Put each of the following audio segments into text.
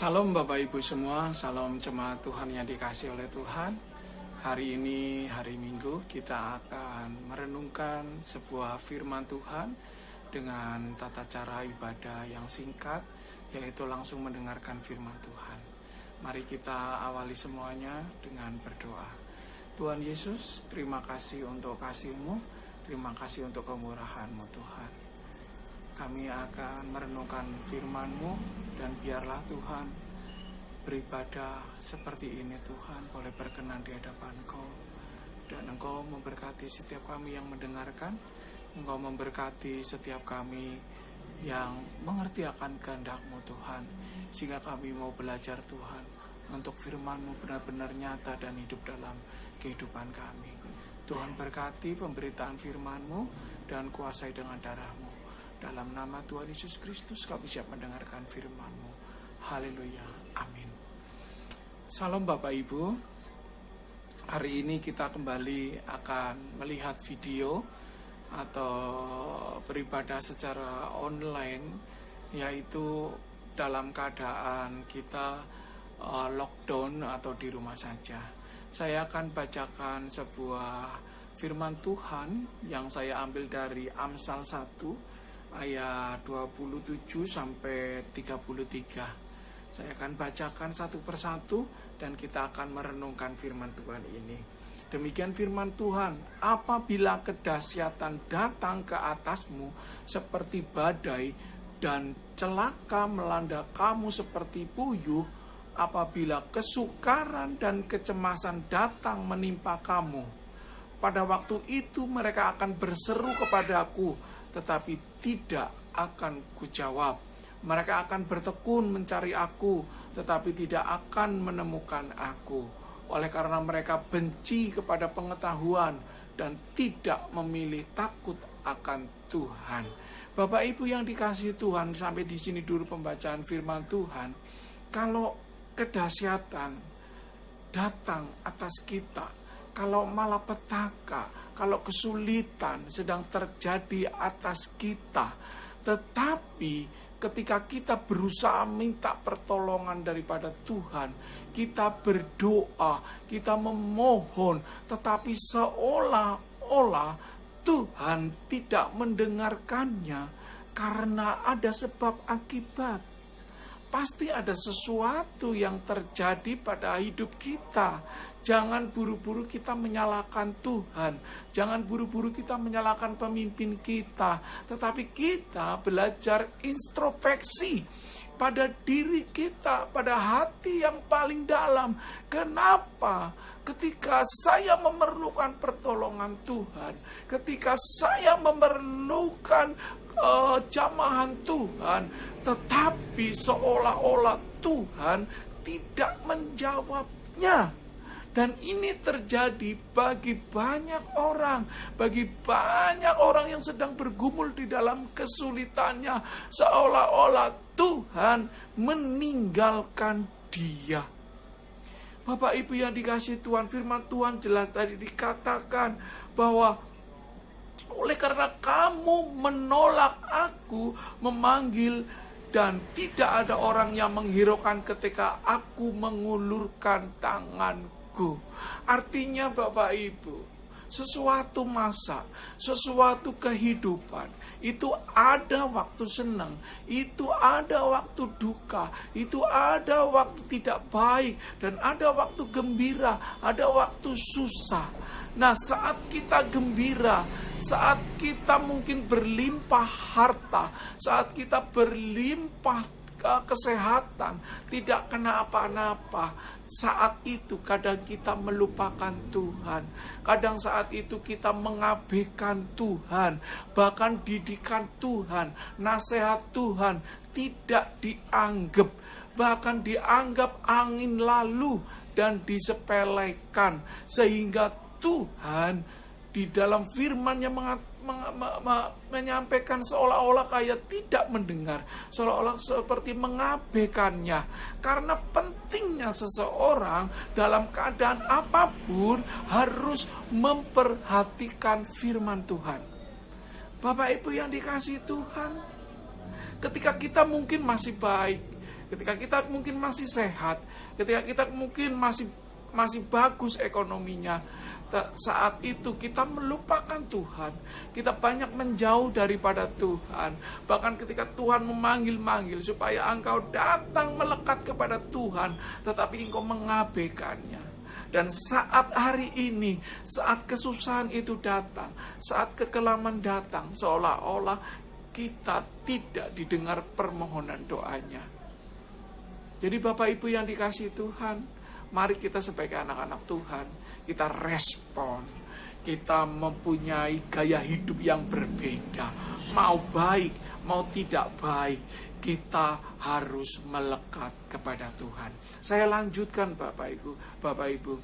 Salam Bapak Ibu semua, salam jemaat Tuhan yang dikasihi oleh Tuhan. Hari ini, hari Minggu, kita akan merenungkan sebuah firman Tuhan dengan tata cara ibadah yang singkat, yaitu langsung mendengarkan firman Tuhan. Mari kita awali semuanya dengan berdoa. Tuhan Yesus, terima kasih untuk kasih-Mu, terima kasih untuk kemurahan-Mu Tuhan. Kami akan merenungkan firman-Mu dan biarlah Tuhan beribadah seperti ini Tuhan boleh berkenan di hadapan Engkau. Dan Engkau memberkati setiap kami yang mendengarkan, Engkau memberkati setiap kami yang mengerti akan kehendak-Mu Tuhan, sehingga kami mau belajar Tuhan untuk firman-Mu benar-benar nyata dan hidup dalam kehidupan kami. Tuhan berkati pemberitaan firman-Mu dan kuasai dengan darah-Mu. Dalam nama Tuhan Yesus Kristus kami siap mendengarkan firman-Mu. Haleluya. Amin. Salam Bapak Ibu. Hari ini kita kembali akan melihat video atau beribadah secara online, yaitu dalam keadaan kita lockdown atau di rumah saja. Saya akan bacakan sebuah firman Tuhan yang saya ambil dari Amsal 1 ayat 27 sampai 33. Saya akan bacakan satu persatu dan kita akan merenungkan firman Tuhan ini. Demikian firman Tuhan, apabila kedahsyatan datang ke atasmu seperti badai dan celaka melanda kamu seperti puyuh, apabila kesukaran dan kecemasan datang menimpa kamu, pada waktu itu mereka akan berseru kepadaku, tetapi tidak akan kujawab. Mereka akan bertekun mencari aku, tetapi tidak akan menemukan aku. Oleh karena mereka benci kepada pengetahuan dan tidak memilih takut akan Tuhan. Bapak Ibu yang dikasihi Tuhan, sampai di sini dulu pembacaan firman Tuhan. Kalau kedahsyatan datang atas kita, kalau malapetaka, kalau kesulitan sedang terjadi atas kita, tetapi ketika kita berusaha minta pertolongan daripada Tuhan, kita berdoa, kita memohon, tetapi seolah-olah Tuhan tidak mendengarkannya karena ada sebab akibat. Pasti ada sesuatu yang terjadi pada hidup kita. Jangan buru-buru kita menyalahkan Tuhan. Jangan buru-buru kita menyalahkan pemimpin kita. Tetapi kita belajar introspeksi pada diri kita, pada hati yang paling dalam. Kenapa? Ketika saya memerlukan pertolongan Tuhan, ketika saya memerlukan jamahan Tuhan, tetapi seolah-olah Tuhan tidak menjawabnya. Dan ini terjadi bagi banyak orang yang sedang bergumul di dalam kesulitannya, seolah-olah Tuhan meninggalkan dia. Bapak Ibu yang dikasihi Tuhan, firman Tuhan jelas tadi dikatakan bahwa oleh karena kamu menolak aku, memanggil, dan tidak ada orang yang menghiraukan ketika aku mengulurkan tanganku. Artinya Bapak Ibu, sesuatu masa, sesuatu kehidupan, itu ada waktu senang, itu ada waktu duka, itu ada waktu tidak baik, dan ada waktu gembira, ada waktu susah. Nah, saat kita gembira, saat kita mungkin berlimpah harta, saat kita berlimpah kesehatan, tidak kena apa-apa, saat itu kadang kita melupakan Tuhan. Kadang saat itu kita mengabaikan Tuhan. Bahkan didikan Tuhan, nasihat Tuhan tidak dianggap. Bahkan dianggap angin lalu dan disepelekan. Sehingga Tuhan di dalam firman-Nya menyampaikan seolah-olah kayak tidak mendengar, seolah-olah seperti mengabaikannya. Karena pentingnya seseorang dalam keadaan apapun harus memperhatikan firman Tuhan. Bapak Ibu yang dikasihi Tuhan, ketika kita mungkin masih baik, ketika kita mungkin masih sehat, ketika kita mungkin masih bagus ekonominya, saat itu kita melupakan Tuhan, kita banyak menjauh daripada Tuhan. Bahkan ketika Tuhan memanggil-manggil supaya engkau datang melekat kepada Tuhan, tetapi engkau mengabaikannya. Dan saat hari ini, saat kesusahan itu datang, saat kekelaman datang, seolah-olah kita tidak didengar permohonan doanya. Jadi Bapak Ibu yang dikasihi Tuhan, mari kita sebagai anak-anak Tuhan, kita respon, kita mempunyai gaya hidup yang berbeda. Mau baik, mau tidak baik, kita harus melekat kepada Tuhan. Saya lanjutkan Bapak Ibu.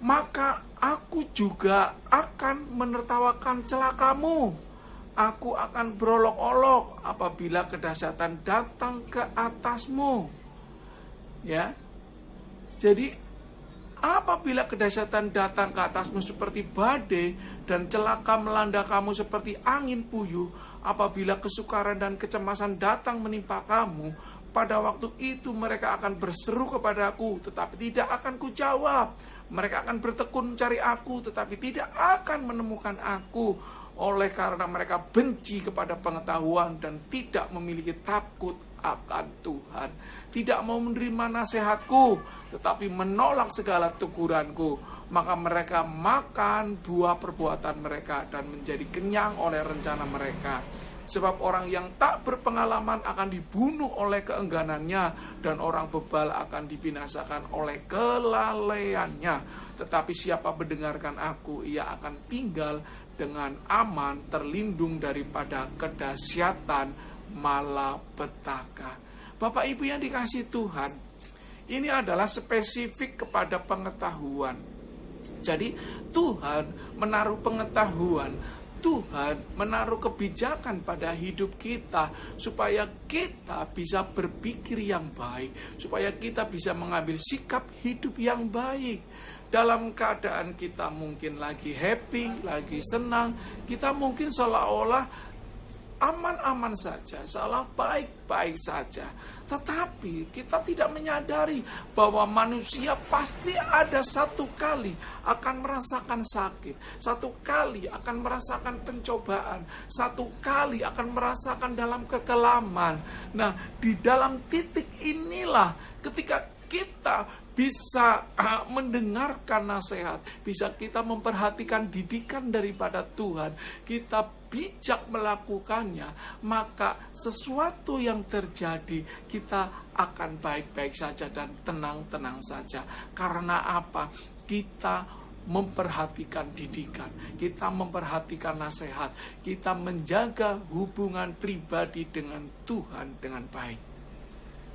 Maka aku juga akan menertawakan celakamu. Aku akan berolok-olok apabila kedahsyatan datang ke atasmu. Ya. Jadi apabila kedahsyatan datang ke atasmu seperti badai dan celaka melanda kamu seperti angin puyuh, apabila kesukaran dan kecemasan datang menimpa kamu, pada waktu itu mereka akan berseru kepadaku, tetapi tidak akan kujawab. Mereka akan bertekun mencari aku, tetapi tidak akan menemukan aku. Oleh karena mereka benci kepada pengetahuan dan tidak memiliki takut akan Tuhan. Tidak mau menerima nasihatku, tetapi menolak segala teguranku. Maka mereka makan buah perbuatan mereka dan menjadi kenyang oleh rencana mereka. Sebab orang yang tak berpengalaman akan dibunuh oleh keengganannya, dan orang bebal akan dibinasakan oleh kelalaiannya. Tetapi siapa mendengarkan aku, ia akan tinggal dengan aman, terlindung daripada kedahsyatan malapetaka. Bapak Ibu yang dikasihi Tuhan, ini adalah spesifik kepada pengetahuan. Jadi Tuhan menaruh pengetahuan, Tuhan menaruh kebijakan pada hidup kita supaya kita bisa berpikir yang baik, supaya kita bisa mengambil sikap hidup yang baik. Dalam keadaan kita mungkin lagi happy, lagi senang, kita mungkin seolah-olah aman-aman saja, seolah baik-baik saja. Tetapi kita tidak menyadari bahwa manusia pasti ada satu kali akan merasakan sakit, satu kali akan merasakan pencobaan, satu kali akan merasakan dalam kekelaman. Nah, di dalam titik inilah ketika kita bisa mendengarkan nasihat, bisa kita memperhatikan didikan daripada Tuhan, kita bijak melakukannya, maka sesuatu yang terjadi kita akan baik-baik saja dan tenang-tenang saja. Karena apa? Kita memperhatikan didikan, kita memperhatikan nasihat, kita menjaga hubungan pribadi dengan Tuhan dengan baik.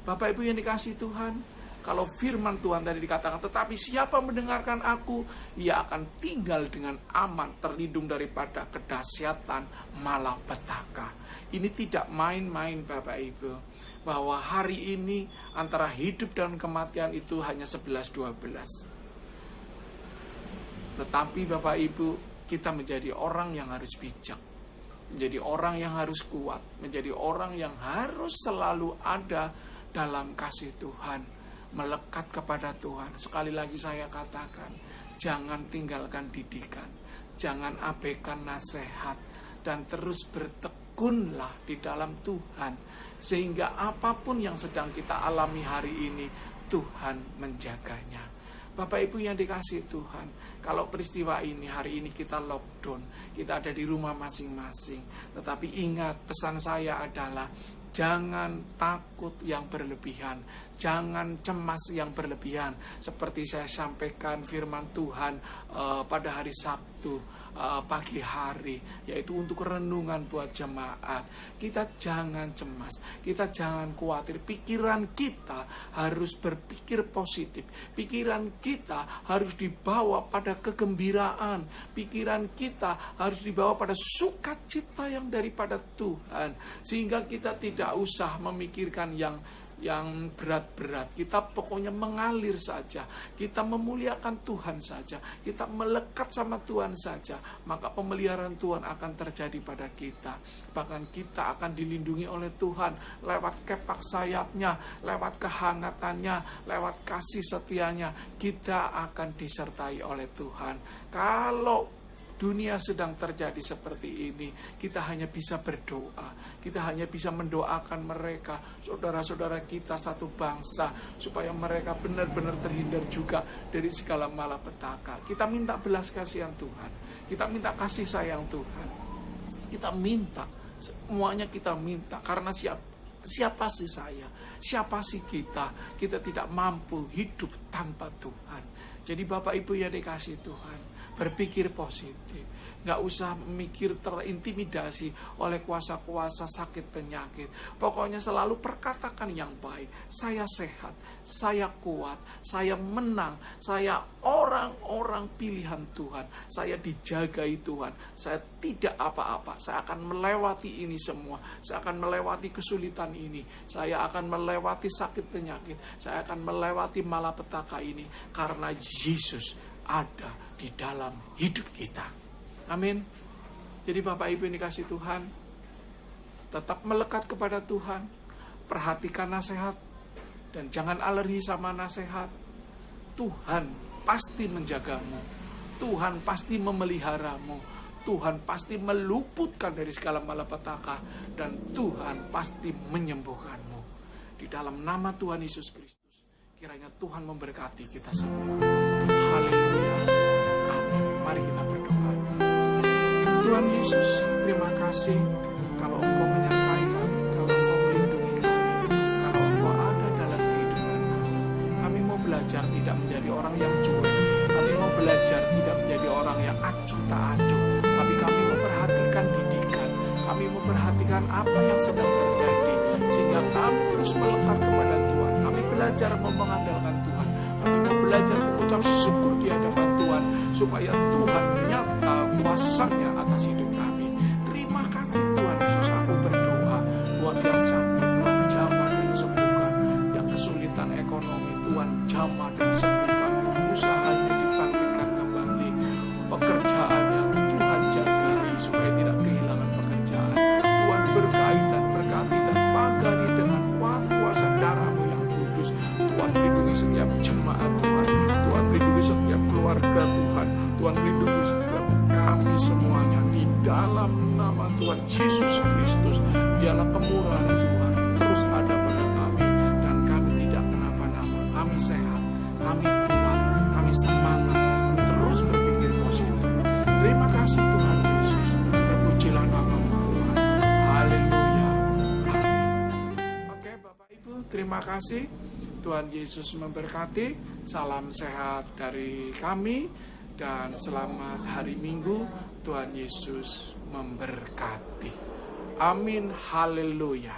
Bapak Ibu yang dikasihi Tuhan, kalau firman Tuhan tadi dikatakan, tetapi siapa mendengarkan aku, ia akan tinggal dengan aman, terlindung daripada kedahsyatan malapetaka. Ini tidak main-main Bapak Ibu, bahwa hari ini antara hidup dan kematian itu hanya 11-12. Tetapi Bapak Ibu, kita menjadi orang yang harus bijak, menjadi orang yang harus kuat, menjadi orang yang harus selalu ada dalam kasih Tuhan, melekat kepada Tuhan. Sekali lagi saya katakan, jangan tinggalkan didikan, jangan abaikan nasihat, dan terus bertekunlah di dalam Tuhan, sehingga apapun yang sedang kita alami hari ini, Tuhan menjaganya. Bapak Ibu yang dikasihi Tuhan, kalau peristiwa ini, hari ini kita lockdown, kita ada di rumah masing-masing, tetapi ingat, pesan saya adalah jangan takut yang berlebihan, jangan cemas yang berlebihan. Seperti saya sampaikan firman Tuhan pada hari Sabtu pagi hari, yaitu untuk renungan buat jemaat. Kita jangan cemas, kita jangan khawatir. Pikiran kita harus berpikir positif, pikiran kita harus dibawa pada kegembiraan, pikiran kita harus dibawa pada sukacita yang daripada Tuhan, sehingga kita tidak usah memikirkan yang yang berat-berat. Kita pokoknya mengalir saja. Kita memuliakan Tuhan saja. Kita melekat sama Tuhan saja. Maka pemeliharaan Tuhan akan terjadi pada kita. Bahkan kita akan dilindungi oleh Tuhan lewat kepak sayapnya, lewat kehangatannya, lewat kasih setianya. Kita akan disertai oleh Tuhan. Kalau dunia sedang terjadi seperti ini, kita hanya bisa berdoa. Kita hanya bisa mendoakan mereka, saudara-saudara kita satu bangsa, supaya mereka benar-benar terhindar juga dari segala malapetaka. Kita minta belas kasihan Tuhan. Kita minta kasih sayang Tuhan. Kita minta, semuanya kita minta. Karena siapa sih saya? Siapa sih kita? Kita tidak mampu hidup tanpa Tuhan. Jadi Bapak Ibu yang dikasih Tuhan, berpikir positif, nggak usah mikir terintimidasi oleh kuasa-kuasa sakit penyakit. Pokoknya selalu perkatakan yang baik. Saya sehat, saya kuat, saya menang, saya orang-orang pilihan Tuhan, saya dijagai Tuhan, saya tidak apa-apa, saya akan melewati ini semua, saya akan melewati kesulitan ini, saya akan melewati sakit penyakit, saya akan melewati malapetaka ini, karena Yesus ada di dalam hidup kita. Amin. Jadi Bapak Ibu yang dikasih Tuhan, tetap melekat kepada Tuhan, perhatikan nasihat, dan jangan alergi sama nasihat. Tuhan pasti menjagamu, Tuhan pasti memeliharamu, Tuhan pasti meluputkan dari segala malapetaka, dan Tuhan pasti menyembuhkanmu. Di dalam nama Tuhan Yesus Kristus, kiranya Tuhan memberkati kita semua. Haleluya. Amin. Mari kita berdoa. Tuhan Yesus, terima kasih kalau Engkau menyertai kami, kalau Engkau melindungi kami, kalau Engkau ada dalam kehidupan kami. Kami mau belajar tidak menjadi orang yang cuek. Kami mau belajar tidak menjadi orang yang acuh tak acuh. Tapi kami memperhatikan didikan. Kami memperhatikan apa yang sedang terjadi, sehingga kami terus melekat kepada Tuhan. Kami belajar mengandalkan Tuhan. Kami mau belajar mengucap syukur di hadapan Tuhan, supaya Tuhan nyata kuasanya atas hidup kami. Terima kasih Tuhan Yesus. Aku berdoa buat yang sakit, Tuhan jamah dan sembuhkan. Yang kesulitan ekonomi, Tuhan jamah dan sembuhkan. Usahanya dibangkitkan kembali, pekerjaannya Tuhan jagai supaya tidak kehilangan pekerjaan. Tuhan berkait dan berkati dan pagari dengan kuasa darah-Mu yang kudus. Tuhan lindungi setiap jemaat Tuhan. Tuhan lindungi setiap keluarga Tuhan. Tuhan lindungi setiap kami semuanya di dalam nama Tuhan Yesus Kristus. Biarlah kemurahan Tuhan terus ada pada kami, dan kami tidak kenapa-napa. Kami sehat, kami kuat, kami semangat, kami terus berpikir positif. Terima kasih Tuhan Yesus. Terpujilah nama-Mu Tuhan. Haleluya. Amin. Oke Bapak Ibu, terima kasih. Tuhan Yesus memberkati. Salam sehat dari kami, dan selamat hari Minggu. Tuhan Yesus memberkati. Amin. Haleluya.